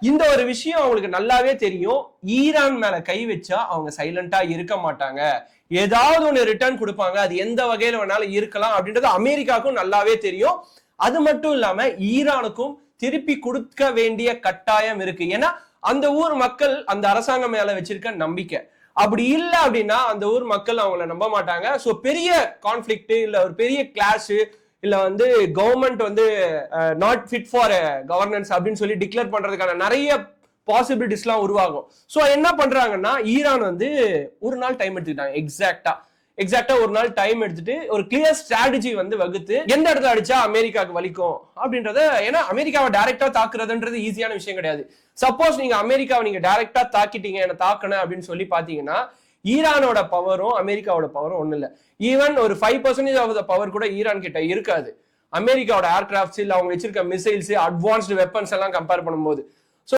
இந்த ஒரு விஷயம் அவங்களுக்கு நல்லாவே தெரியும். ஈரான் மேல கை வச்சா அவங்க சைலண்டா இருக்க மாட்டாங்க, ஏதாவது ஒண்ணு ரிட்டர்ன் கொடுப்பாங்க, அது எந்த வகையில வேணாலும் இருக்கலாம் அப்படின்றது அமெரிக்காவுக்கும் நல்லாவே தெரியும். அது மட்டும் இல்லாம ஈரானுக்கும் திருப்பி கொடுக்க வேண்டிய கட்டாயம் இருக்கு. ஏன்னா அந்த ஊர் மக்கள் அந்த அரசாங்கம் மேல வச்சிருக்க நம்பிக்கை. அப்படி இல்லை அப்படின்னா அந்த ஊர் மக்கள் அவங்கள நம்ப மாட்டாங்க. ஸோ பெரிய கான்ஃபிளிக்ட் இல்ல ஒரு பெரிய கிளாஷ் இல்ல வந்து கவர்மெண்ட் வந்து நாட் ஃபிட் ஃபார் கவர்னன்ஸ் அப்படின்னு சொல்லி டிக்ளேர் பண்றதுக்கான நிறைய பாசிபிலிட்டிஸ்லாம் உருவாகும். ஸோ என்ன பண்றாங்கன்னா ஈரான் வந்து ஒரு நாள் டைம் எடுத்துக்கிட்டாங்க. எக்ஸாக்டா ஒரு நாள் டைம் எடுத்துட்டு ஒரு கிளியர் ஸ்ட்ராட்டஜி வந்து வகுத்து எந்த இடத்துல அடிச்சா அமெரிக்காவுக்கு வலிக்கும் அப்படின்றத. ஏன்னா அமெரிக்காவை டைரக்டா தாக்குறதுன்றது ஈஸியான விஷயம் கிடையாது. சப்போஸ் நீங்க அமெரிக்காவை நீங்க டைரக்டா தாக்கிட்டீங்க, என்ன தாக்கணும் அப்படின்னு சொல்லி பாத்தீங்கன்னா ஈரானோட பவரும் அமெரிக்காவோட பவரும் ஒண்ணு இல்ல. ஈவன் ஒரு 5% ஆஃப் த பவர் கூட ஈரான் கிட்ட இருக்காது. அமெரிக்காவோட ஏர்கிராஃப்ட்ஸ் இல்ல அவங்க வச்சிருக்க மிசைல்ஸ் அட்வான்ஸ்டு வெப்பன்ஸ் எல்லாம் கம்பேர் பண்ணும்போது